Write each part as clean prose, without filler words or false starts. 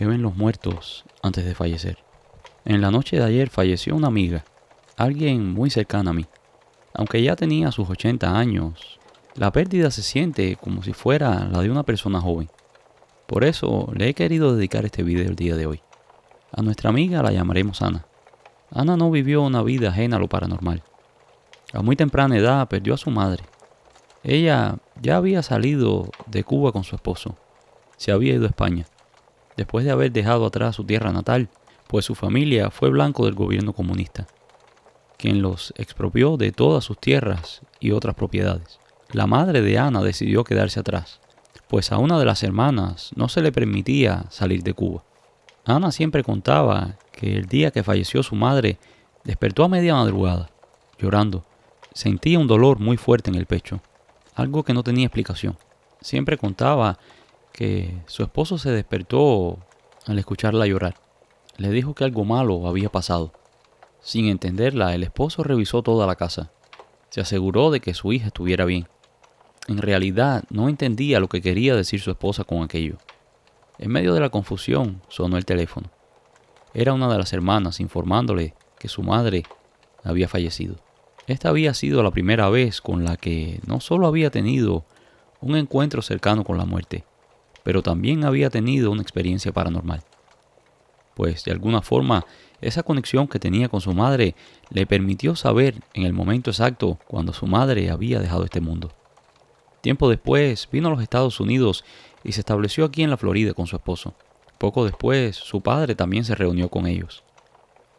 que ven los muertos antes de fallecer. En la noche de ayer falleció una amiga, alguien muy cercana a mí. Aunque ya tenía sus 80 años, la pérdida se siente como si fuera la de una persona joven. Por eso le he querido dedicar este video el día de hoy. A nuestra amiga la llamaremos Ana. Ana no vivió una vida ajena a lo paranormal. A muy temprana edad perdió a su madre. Ella ya había salido de Cuba con su esposo. Se había ido a España, después de haber dejado atrás su tierra natal, pues su familia fue blanco del gobierno comunista, quien los expropió de todas sus tierras y otras propiedades. La madre de Ana decidió quedarse atrás, pues a una de las hermanas no se le permitía salir de Cuba. Ana siempre contaba que el día que falleció su madre despertó a media madrugada, llorando. Sentía un dolor muy fuerte en el pecho, algo que no tenía explicación. Siempre contaba que su esposo se despertó al escucharla llorar. Le dijo que algo malo había pasado. Sin entenderla, el esposo revisó toda la casa. Se aseguró de que su hija estuviera bien. En realidad, no entendía lo que quería decir su esposa con aquello. En medio de la confusión, sonó el teléfono. Era una de las hermanas informándole que su madre había fallecido. Esta había sido la primera vez con la que no solo había tenido un encuentro cercano con la muerte, pero también había tenido una experiencia paranormal. Pues de alguna forma, esa conexión que tenía con su madre le permitió saber en el momento exacto cuando su madre había dejado este mundo. Tiempo después vino a los Estados Unidos y se estableció aquí en la Florida con su esposo. Poco después, su padre también se reunió con ellos.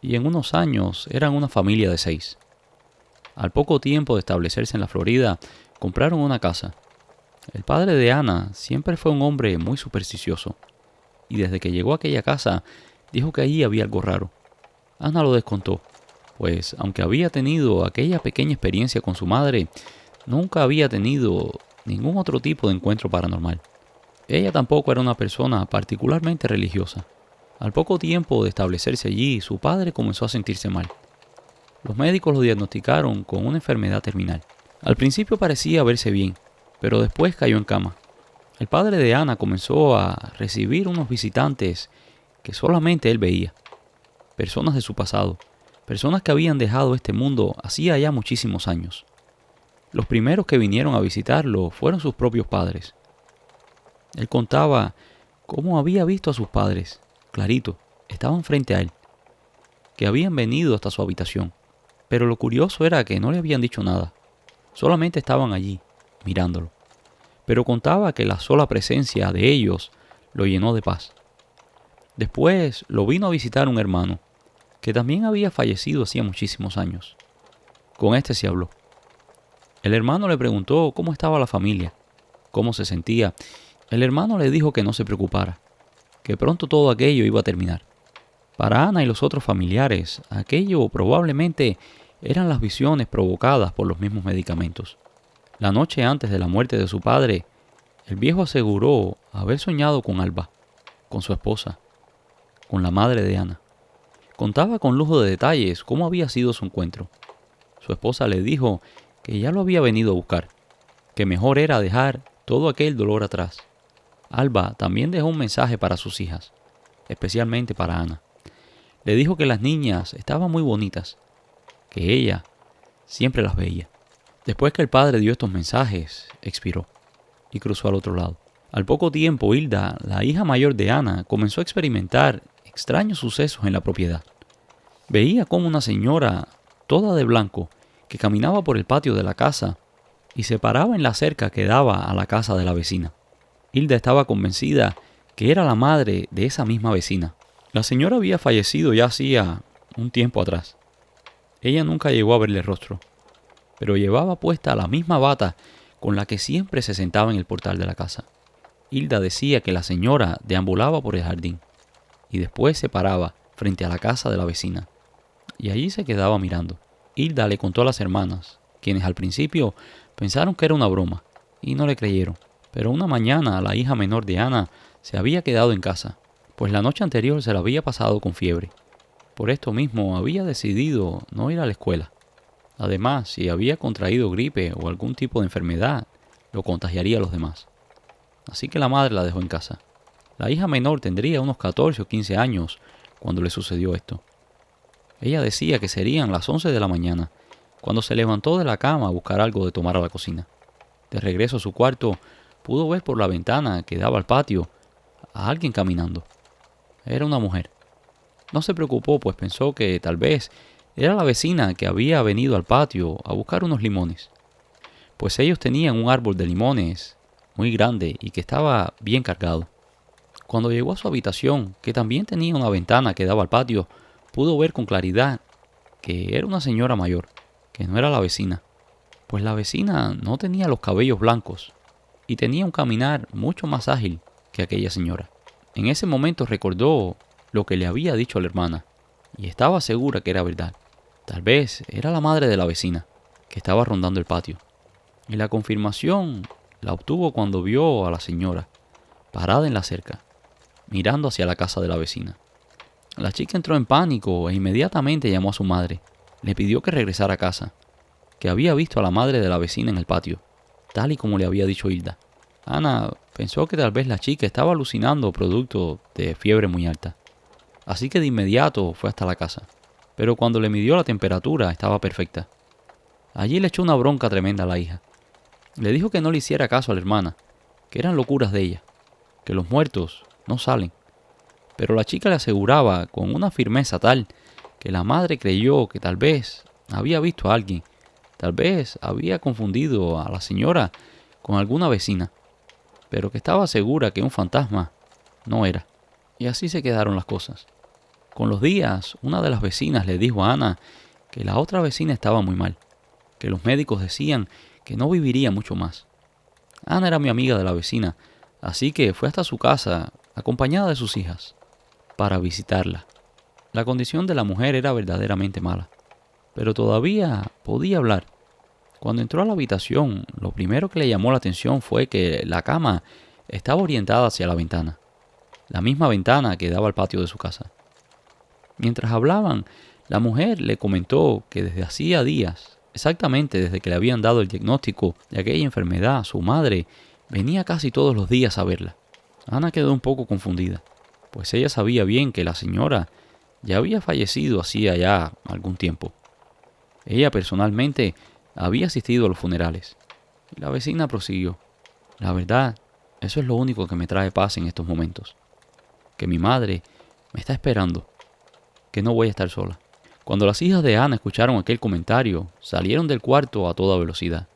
Y en unos años eran una familia de 6. Al poco tiempo de establecerse en la Florida, compraron una casa. El padre de Ana siempre fue un hombre muy supersticioso, y desde que llegó a aquella casa, dijo que allí había algo raro. Ana lo descontó, pues aunque había tenido aquella pequeña experiencia con su madre, nunca había tenido ningún otro tipo de encuentro paranormal. Ella tampoco era una persona particularmente religiosa. Al poco tiempo de establecerse allí, su padre comenzó a sentirse mal. Los médicos lo diagnosticaron con una enfermedad terminal. Al principio parecía verse bien, pero después cayó en cama. El padre de Ana comenzó a recibir unos visitantes que solamente él veía. Personas de su pasado, personas que habían dejado este mundo hacía ya muchísimos años. Los primeros que vinieron a visitarlo fueron sus propios padres. Él contaba cómo había visto a sus padres, clarito, estaban frente a él, que habían venido hasta su habitación. Pero lo curioso era que no le habían dicho nada, solamente estaban allí, mirándolo. Pero contaba que la sola presencia de ellos lo llenó de paz. Después lo vino a visitar un hermano, que también había fallecido hacía muchísimos años. Con este se habló. El hermano le preguntó cómo estaba la familia, cómo se sentía. El hermano le dijo que no se preocupara, que pronto todo aquello iba a terminar. Para Ana y los otros familiares, aquello probablemente eran las visiones provocadas por los mismos medicamentos. La noche antes de la muerte de su padre, el viejo aseguró haber soñado con Alba, con su esposa, con la madre de Ana. Contaba con lujo de detalles cómo había sido su encuentro. Su esposa le dijo que ya lo había venido a buscar, que mejor era dejar todo aquel dolor atrás. Alba también dejó un mensaje para sus hijas, especialmente para Ana. Le dijo que las niñas estaban muy bonitas, que ella siempre las veía. Después que el padre dio estos mensajes, expiró y cruzó al otro lado. Al poco tiempo, Hilda, la hija mayor de Ana, comenzó a experimentar extraños sucesos en la propiedad. Veía como una señora, toda de blanco, que caminaba por el patio de la casa y se paraba en la cerca que daba a la casa de la vecina. Hilda estaba convencida que era la madre de esa misma vecina. La señora había fallecido ya hacía un tiempo atrás. Ella nunca llegó a verle rostro, pero llevaba puesta la misma bata con la que siempre se sentaba en el portal de la casa. Hilda decía que la señora deambulaba por el jardín y después se paraba frente a la casa de la vecina y allí se quedaba mirando. Hilda le contó a las hermanas, quienes al principio pensaron que era una broma y no le creyeron. Pero una mañana la hija menor de Ana se había quedado en casa, pues la noche anterior se la había pasado con fiebre. Por esto mismo había decidido no ir a la escuela. Además, si había contraído gripe o algún tipo de enfermedad, lo contagiaría a los demás. Así que la madre la dejó en casa. La hija menor tendría unos 14 o 15 años cuando le sucedió esto. Ella decía que serían las 11 de la mañana, cuando se levantó de la cama a buscar algo de tomar a la cocina. De regreso a su cuarto, pudo ver por la ventana que daba al patio a alguien caminando. Era una mujer. No se preocupó, pues pensó que tal vez era la vecina que había venido al patio a buscar unos limones, pues ellos tenían un árbol de limones muy grande y que estaba bien cargado. Cuando llegó a su habitación, que también tenía una ventana que daba al patio, pudo ver con claridad que era una señora mayor, que no era la vecina, pues la vecina no tenía los cabellos blancos y tenía un caminar mucho más ágil que aquella señora. En ese momento recordó lo que le había dicho a la hermana y estaba segura que era verdad. Tal vez era la madre de la vecina que estaba rondando el patio. Y la confirmación la obtuvo cuando vio a la señora parada en la cerca, mirando hacia la casa de la vecina. La chica entró en pánico e inmediatamente llamó a su madre. Le pidió que regresara a casa, que había visto a la madre de la vecina en el patio, tal y como le había dicho Hilda. Ana pensó que tal vez la chica estaba alucinando producto de fiebre muy alta, así que de inmediato fue hasta la casa. Pero cuando le midió la temperatura estaba perfecta. Allí le echó una bronca tremenda a la hija. Le dijo que no le hiciera caso a la hermana, que eran locuras de ella, que los muertos no salen. Pero la chica le aseguraba con una firmeza tal que la madre creyó que tal vez había visto a alguien, tal vez había confundido a la señora con alguna vecina, pero que estaba segura que un fantasma no era. Y así se quedaron las cosas. Con los días, una de las vecinas le dijo a Ana que la otra vecina estaba muy mal, que los médicos decían que no viviría mucho más. Ana era mi amiga de la vecina, así que fue hasta su casa, acompañada de sus hijas, para visitarla. La condición de la mujer era verdaderamente mala, pero todavía podía hablar. Cuando entró a la habitación, lo primero que le llamó la atención fue que la cama estaba orientada hacia la ventana, la misma ventana que daba al patio de su casa. Mientras hablaban, la mujer le comentó que desde hacía días, exactamente desde que le habían dado el diagnóstico de aquella enfermedad, su madre venía casi todos los días a verla. Ana quedó un poco confundida, pues ella sabía bien que la señora ya había fallecido hacía ya algún tiempo. Ella personalmente había asistido a los funerales. Y la vecina prosiguió: la verdad, eso es lo único que me trae paz en estos momentos, que mi madre me está esperando, que no voy a estar sola. Cuando las hijas de Ana escucharon aquel comentario, salieron del cuarto a toda velocidad.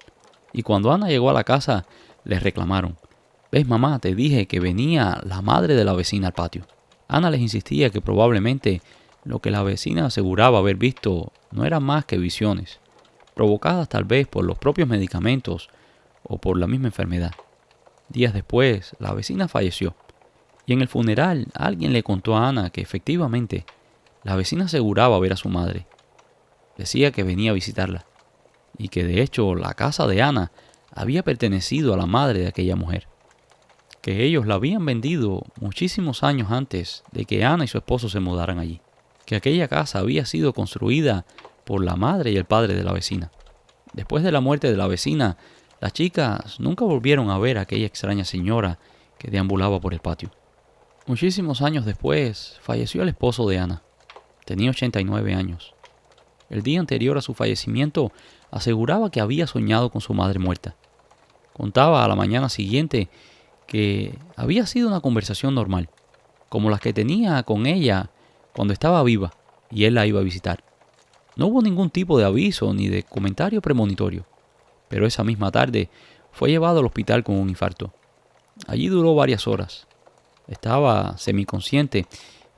Y cuando Ana llegó a la casa, les reclamaron: ¿ves, mamá? Te dije que venía la madre de la vecina al patio. Ana les insistía que probablemente lo que la vecina aseguraba haber visto no eran más que visiones, provocadas tal vez por los propios medicamentos o por la misma enfermedad. Días después, la vecina falleció, y en el funeral alguien le contó a Ana que efectivamente la vecina aseguraba ver a su madre. Decía que venía a visitarla, y que de hecho la casa de Ana había pertenecido a la madre de aquella mujer, que ellos la habían vendido muchísimos años antes de que Ana y su esposo se mudaran allí, que aquella casa había sido construida por la madre y el padre de la vecina. Después de la muerte de la vecina, las chicas nunca volvieron a ver a aquella extraña señora que deambulaba por el patio. Muchísimos años después, falleció el esposo de Ana. Tenía 89 años. El día anterior a su fallecimiento, aseguraba que había soñado con su madre muerta. Contaba a la mañana siguiente que había sido una conversación normal, como las que tenía con ella cuando estaba viva y él la iba a visitar. No hubo ningún tipo de aviso ni de comentario premonitorio, pero esa misma tarde fue llevado al hospital con un infarto. Allí duró varias horas. Estaba semiconsciente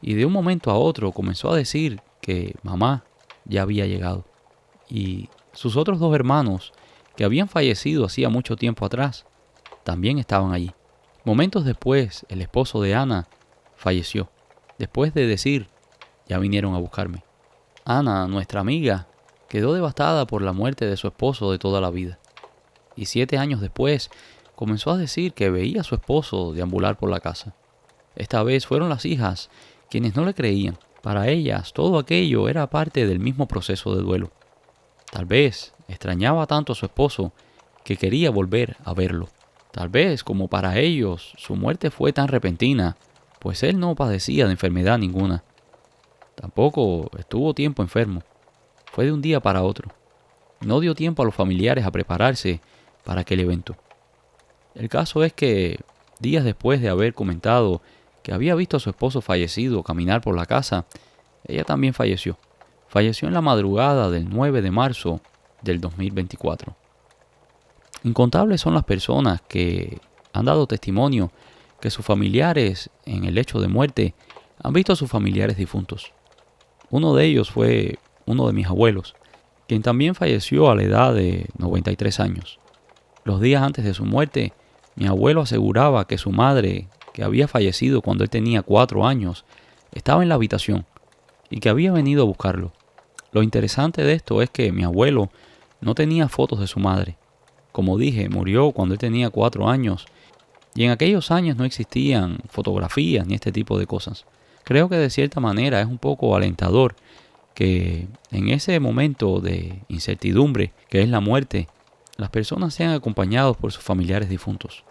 y de un momento a otro comenzó a decir que mamá ya había llegado. Y sus otros dos hermanos, que habían fallecido hacía mucho tiempo atrás, también estaban allí. Momentos después, el esposo de Ana falleció, después de decir: ya vinieron a buscarme. Ana, nuestra amiga, quedó devastada por la muerte de su esposo de toda la vida. Y 7 años después, comenzó a decir que veía a su esposo deambular por la casa. Esta vez fueron las hijas quienes no le creían. Para ellas, todo aquello era parte del mismo proceso de duelo. Tal vez extrañaba tanto a su esposo que quería volver a verlo. Tal vez, como para ellos, su muerte fue tan repentina, pues él no padecía de enfermedad ninguna. Tampoco estuvo tiempo enfermo. Fue de un día para otro. No dio tiempo a los familiares a prepararse para aquel evento. El caso es que, días después de haber comentado que había visto a su esposo fallecido caminar por la casa, ella también falleció. Falleció en la madrugada del 9 de marzo del 2024. Incontables son las personas que han dado testimonio que sus familiares, en el lecho de muerte, han visto a sus familiares difuntos. Uno de ellos fue uno de mis abuelos, quien también falleció a la edad de 93 años. Los días antes de su muerte, mi abuelo aseguraba que su madre, que había fallecido cuando él tenía 4 años, estaba en la habitación y que había venido a buscarlo. Lo interesante de esto es que mi abuelo no tenía fotos de su madre. Como dije, murió cuando él tenía 4 años y en aquellos años no existían fotografías ni este tipo de cosas. Creo que de cierta manera es un poco alentador que en ese momento de incertidumbre que es la muerte, las personas sean acompañados por sus familiares difuntos.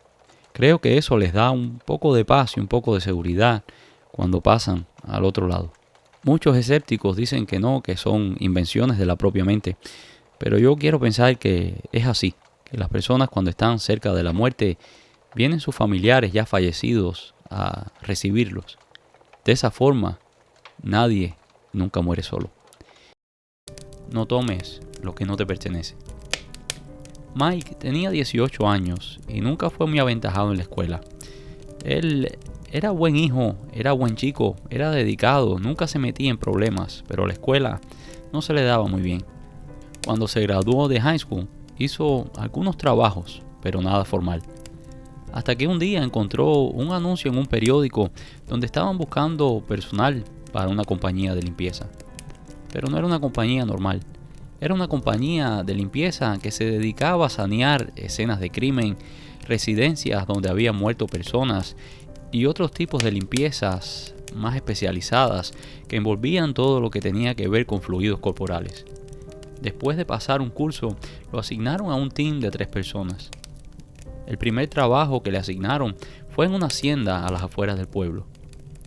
Creo que eso les da un poco de paz y un poco de seguridad cuando pasan al otro lado. Muchos escépticos dicen que no, que son invenciones de la propia mente, pero yo quiero pensar que es así, que las personas cuando están cerca de la muerte, vienen sus familiares ya fallecidos a recibirlos. De esa forma, nadie nunca muere solo. No tomes lo que no te pertenece. Mike tenía 18 años y nunca fue muy aventajado en la escuela. Él era buen hijo, era buen chico, era dedicado, nunca se metía en problemas, pero la escuela no se le daba muy bien. Cuando se graduó de high school, hizo algunos trabajos, pero nada formal. Hasta que un día encontró un anuncio en un periódico donde estaban buscando personal para una compañía de limpieza. Pero no era una compañía normal. Era una compañía de limpieza que se dedicaba a sanear escenas de crimen, residencias donde habían muerto personas y otros tipos de limpiezas más especializadas que envolvían todo lo que tenía que ver con fluidos corporales. Después de pasar un curso, lo asignaron a un team de 3 personas. El primer trabajo que le asignaron fue en una hacienda a las afueras del pueblo.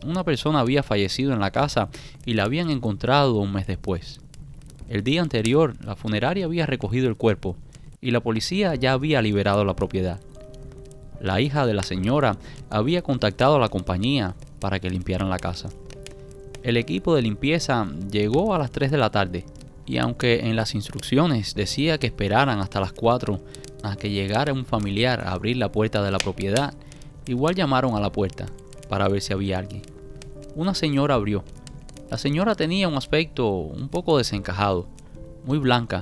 Una persona había fallecido en la casa y la habían encontrado un mes después. El día anterior, la funeraria había recogido el cuerpo y la policía ya había liberado la propiedad. La hija de la señora había contactado a la compañía para que limpiaran la casa. El equipo de limpieza llegó a las 3 de la tarde y aunque en las instrucciones decía que esperaran hasta las 4 a que llegara un familiar a abrir la puerta de la propiedad, igual llamaron a la puerta para ver si había alguien. Una señora abrió. La señora tenía un aspecto un poco desencajado, muy blanca,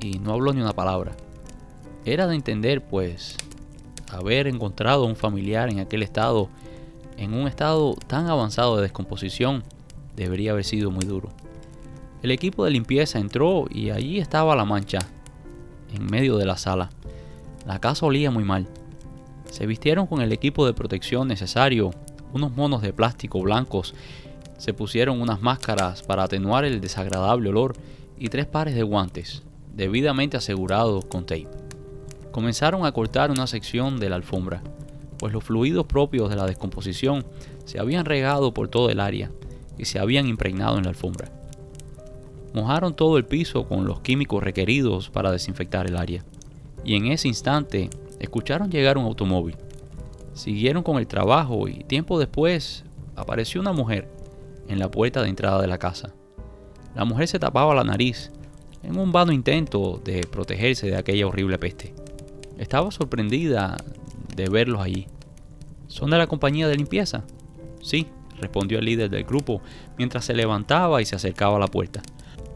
y no habló ni una palabra. Era de entender, pues, haber encontrado a un familiar en aquel estado, en un estado tan avanzado de descomposición, debería haber sido muy duro. El equipo de limpieza entró y allí estaba la mancha, en medio de la sala. La casa olía muy mal. Se vistieron con el equipo de protección necesario, unos monos de plástico blancos, se pusieron unas máscaras para atenuar el desagradable olor y 3 pares de guantes, debidamente asegurados con tape. Comenzaron a cortar una sección de la alfombra, pues los fluidos propios de la descomposición se habían regado por todo el área y se habían impregnado en la alfombra. Mojaron todo el piso con los químicos requeridos para desinfectar el área, y en ese instante escucharon llegar un automóvil. Siguieron con el trabajo y tiempo después apareció una mujer en la puerta de entrada de la casa. La mujer se tapaba la nariz en un vano intento de protegerse de aquella horrible peste. Estaba sorprendida de verlos allí. ¿Son de la compañía de limpieza? Sí, respondió el líder del grupo mientras se levantaba y se acercaba a la puerta.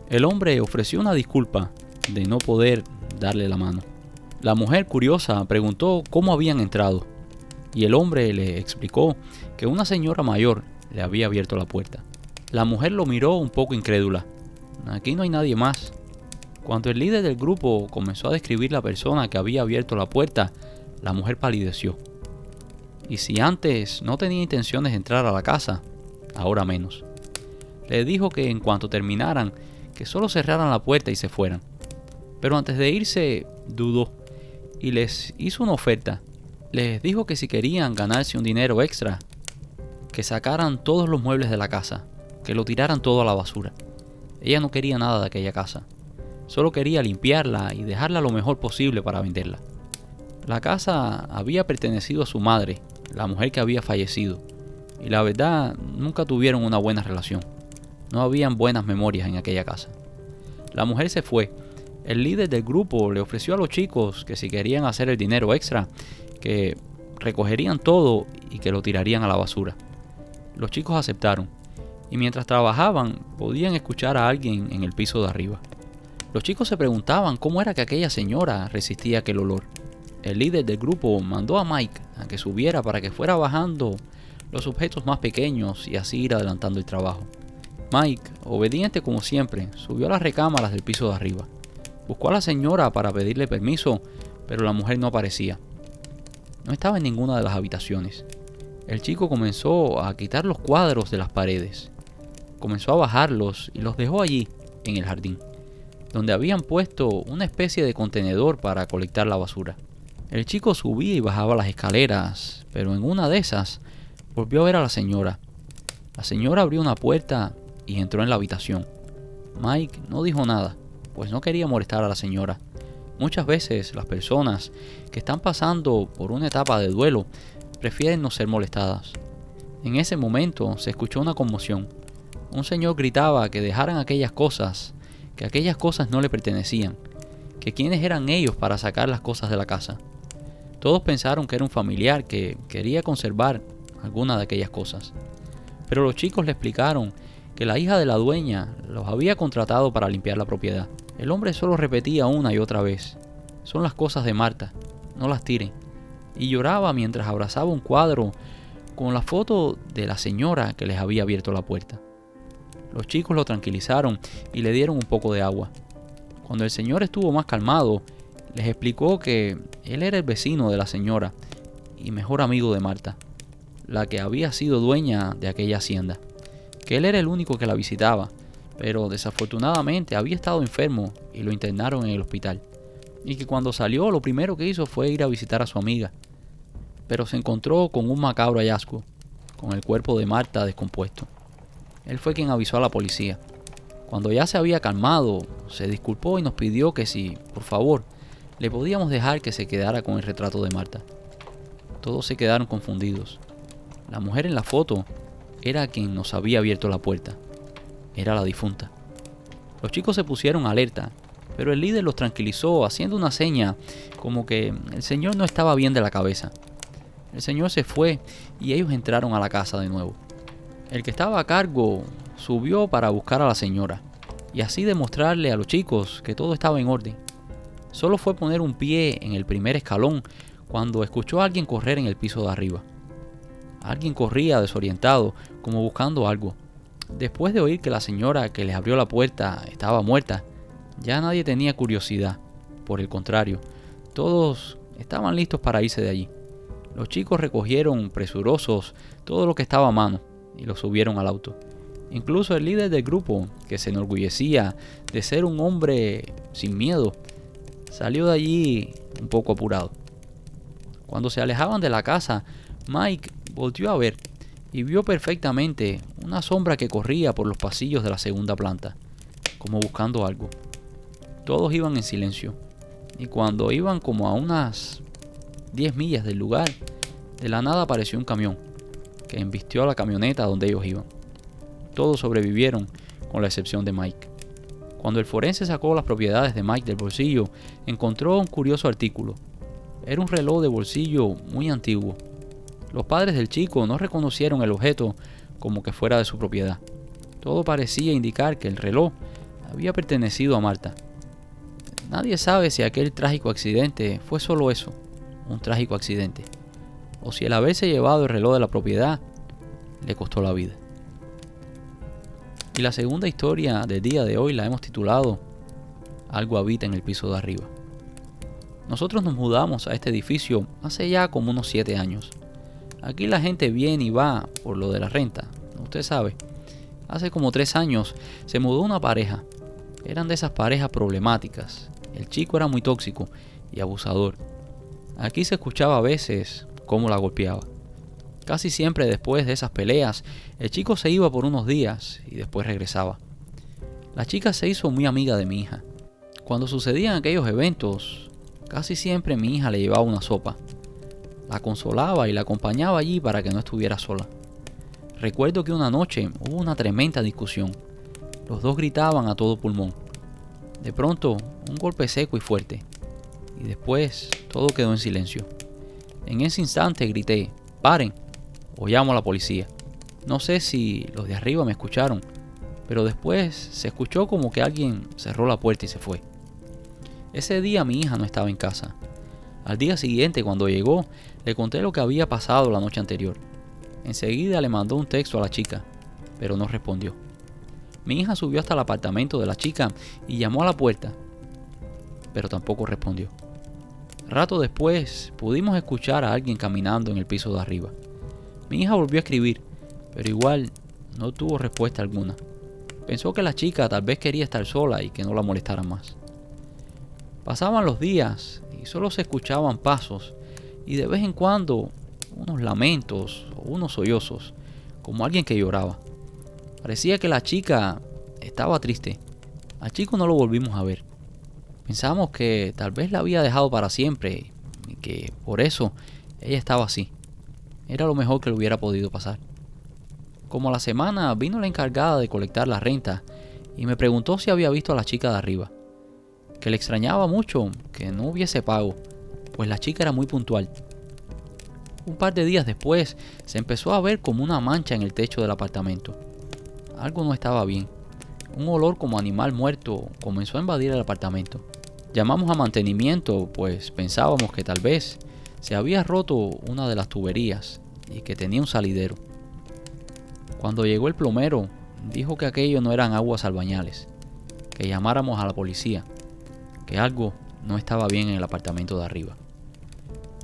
El hombre ofreció una disculpa de no poder darle la mano. La mujer, curiosa, preguntó cómo habían entrado y el hombre le explicó que una señora mayor le había abierto la puerta. La mujer lo miró un poco incrédula. Aquí no hay nadie más. Cuando el líder del grupo comenzó a describir la persona que había abierto la puerta, la mujer palideció. Y si antes no tenía intenciones de entrar a la casa, ahora menos. Le dijo que en cuanto terminaran, que solo cerraran la puerta y se fueran. Pero antes de irse, dudó y les hizo una oferta. Les dijo que si querían ganarse un dinero extra, que sacaran todos los muebles de la casa, que lo tiraran todo a la basura. Ella no quería nada de aquella casa. Solo quería limpiarla y dejarla lo mejor posible para venderla. La casa había pertenecido a su madre, la mujer que había fallecido, y la verdad nunca tuvieron una buena relación. No habían buenas memorias en aquella casa. La mujer se fue. El líder del grupo le ofreció a los chicos que si querían hacer el dinero extra, que recogerían todo y que lo tirarían a la basura. Los chicos aceptaron, y mientras trabajaban podían escuchar a alguien en el piso de arriba. Los chicos se preguntaban cómo era que aquella señora resistía aquel olor. El líder del grupo mandó a Mike a que subiera para que fuera bajando los objetos más pequeños y así ir adelantando el trabajo. Mike, obediente como siempre, subió a las recámaras del piso de arriba. Buscó a la señora para pedirle permiso, pero la mujer no aparecía. No estaba en ninguna de las habitaciones. El chico comenzó a quitar los cuadros de las paredes. Comenzó a bajarlos y los dejó allí, en el jardín, donde habían puesto una especie de contenedor para colectar la basura. El chico subía y bajaba las escaleras, pero en una de esas volvió a ver a la señora. La señora abrió una puerta y entró en la habitación. Mike no dijo nada, pues no quería molestar a la señora. Muchas veces las personas que están pasando por una etapa de duelo prefieren no ser molestadas. En ese momento se escuchó una conmoción. Un señor gritaba que dejaran aquellas cosas, que aquellas cosas no le pertenecían, que quiénes eran ellos para sacar las cosas de la casa. Todos pensaron que era un familiar que quería conservar alguna de aquellas cosas. Pero los chicos le explicaron que la hija de la dueña los había contratado para limpiar la propiedad. El hombre solo repetía una y otra vez: son las cosas de Marta, no las tiren. Y lloraba mientras abrazaba un cuadro con la foto de la señora que les había abierto la puerta. Los chicos lo tranquilizaron y le dieron un poco de agua. Cuando el señor estuvo más calmado, les explicó que él era el vecino de la señora y mejor amigo de Marta, la que había sido dueña de aquella hacienda, que él era el único que la visitaba, pero desafortunadamente había estado enfermo y lo internaron en el hospital, y que cuando salió lo primero que hizo fue ir a visitar a su amiga, pero se encontró con un macabro hallazgo, con el cuerpo de Marta descompuesto. Él fue quien avisó a la policía. Cuando ya se había calmado, se disculpó y nos pidió que si, por favor, le podíamos dejar que se quedara con el retrato de Marta. Todos se quedaron confundidos. La mujer en la foto era quien nos había abierto la puerta. Era la difunta. Los chicos se pusieron alerta, pero el líder los tranquilizó haciendo una seña como que el señor no estaba bien de la cabeza. El señor se fue y ellos entraron a la casa de nuevo. El que estaba a cargo subió para buscar a la señora y así demostrarle a los chicos que todo estaba en orden. Solo fue poner un pie en el primer escalón cuando escuchó a alguien correr en el piso de arriba. Alguien corría desorientado, como buscando algo. Después de oír que la señora que les abrió la puerta estaba muerta, ya nadie tenía curiosidad. Por el contrario, todos estaban listos para irse de allí. Los chicos recogieron presurosos todo lo que estaba a mano y lo subieron al auto. Incluso el líder del grupo, que se enorgullecía de ser un hombre sin miedo, salió de allí un poco apurado. Cuando se alejaban de la casa, Mike volteó a ver y vio perfectamente una sombra que corría por los pasillos de la segunda planta, como buscando algo. Todos iban en silencio, y cuando iban como a unas 10 millas del lugar, de la nada apareció un camión, que embistió a la camioneta donde ellos iban. Todos sobrevivieron, con la excepción de Mike. Cuando el forense sacó las propiedades de Mike del bolsillo, encontró un curioso artículo. Era un reloj de bolsillo muy antiguo. Los padres del chico no reconocieron el objeto como que fuera de su propiedad. Todo parecía indicar que el reloj había pertenecido a Marta. Nadie sabe si aquel trágico accidente fue solo eso, un trágico accidente, o si el haberse llevado el reloj de la propiedad le costó la vida. Y la segunda historia del día de hoy la hemos titulado Algo habita en el piso de arriba. Nosotros nos mudamos a este edificio hace ya como unos 7 años. Aquí la gente viene y va por lo de la renta, usted sabe. Hace como 3 años se mudó una pareja. Eran de esas parejas problemáticas. El chico era muy tóxico y abusador. Aquí se escuchaba a veces cómo la golpeaba. Casi siempre después de esas peleas, el chico se iba por unos días y después regresaba. La chica se hizo muy amiga de mi hija. Cuando sucedían aquellos eventos, casi siempre mi hija le llevaba una sopa. La consolaba y la acompañaba allí para que no estuviera sola. Recuerdo que una noche hubo una tremenda discusión. Los dos gritaban a todo pulmón. De pronto, un golpe seco y fuerte. Y después, todo quedó en silencio. En ese instante grité, ¡paren! O llamo a la policía. No sé si los de arriba me escucharon, pero después se escuchó como que alguien cerró la puerta y se fue. Ese día mi hija no estaba en casa. Al día siguiente, cuando llegó, le conté lo que había pasado la noche anterior. Enseguida le mandó un texto a la chica, pero no respondió. Mi hija subió hasta el apartamento de la chica y llamó a la puerta, pero tampoco respondió. Rato después, pudimos escuchar a alguien caminando en el piso de arriba. Mi hija volvió a escribir, pero igual no tuvo respuesta alguna. Pensó que la chica tal vez quería estar sola y que no la molestaran más. Pasaban los días y solo se escuchaban pasos y de vez en cuando unos lamentos o unos sollozos, como alguien que lloraba. Parecía que la chica estaba triste. Al chico no lo volvimos a ver. Pensamos que tal vez la había dejado para siempre y que por eso ella estaba así. Era lo mejor que le hubiera podido pasar. Como a la semana vino la encargada de colectar la renta y me preguntó si había visto a la chica de arriba. Que le extrañaba mucho que no hubiese pago, pues la chica era muy puntual. Un par de días después se empezó a ver como una mancha en el techo del apartamento. Algo no estaba bien. Un olor como animal muerto comenzó a invadir el apartamento. Llamamos a mantenimiento, pues pensábamos que tal vez se había roto una de las tuberías y que tenía un salidero. Cuando llegó el plomero, dijo que aquello no eran aguas albañales, que llamáramos a la policía, que algo no estaba bien en el apartamento de arriba.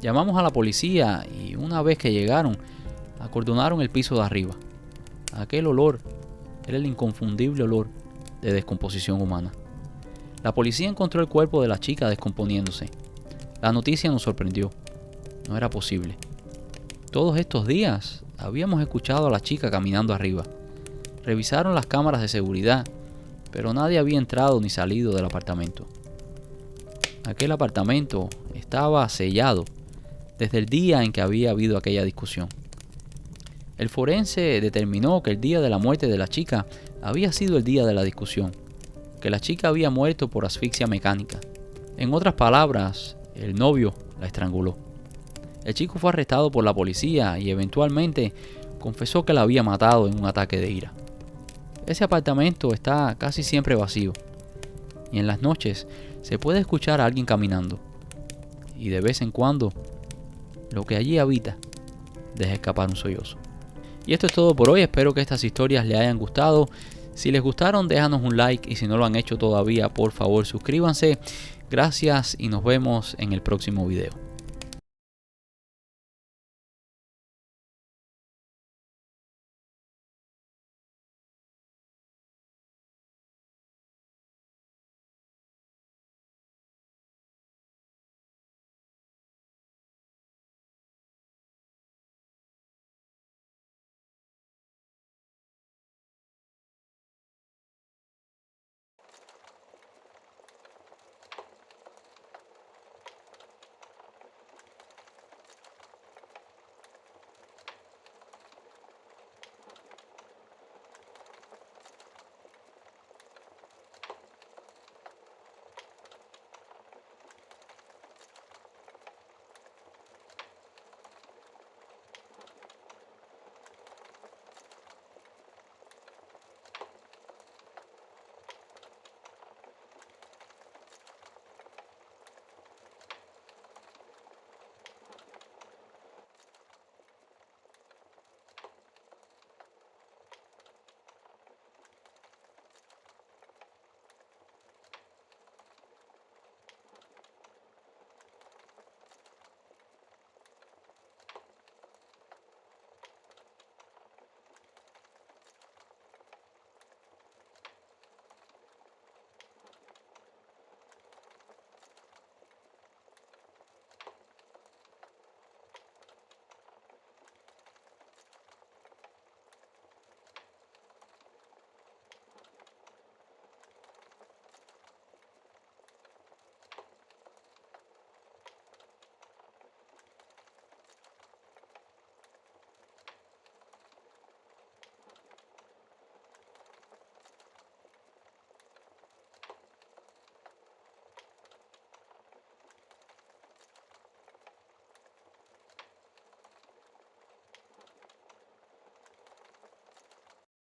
Llamamos a la policía y una vez que llegaron, acordonaron el piso de arriba. Aquel olor era el inconfundible olor de descomposición humana. La policía encontró el cuerpo de la chica descomponiéndose. La noticia nos sorprendió. No era posible. Todos estos días habíamos escuchado a la chica caminando arriba. Revisaron las cámaras de seguridad, pero nadie había entrado ni salido del apartamento. Aquel apartamento estaba sellado desde el día en que había habido aquella discusión. El forense determinó que el día de la muerte de la chica había sido el día de la discusión, que la chica había muerto por asfixia mecánica. En otras palabras, el novio la estranguló. El chico fue arrestado por la policía y eventualmente confesó que la había matado en un ataque de ira. Ese apartamento está casi siempre vacío y en las noches se puede escuchar a alguien caminando y de vez en cuando lo que allí habita deja escapar un sollozo. Y esto es todo por hoy, espero que estas historias les hayan gustado. Si les gustaron, déjanos un like y si no lo han hecho todavía, por favor suscríbanse. Gracias y nos vemos en el próximo video.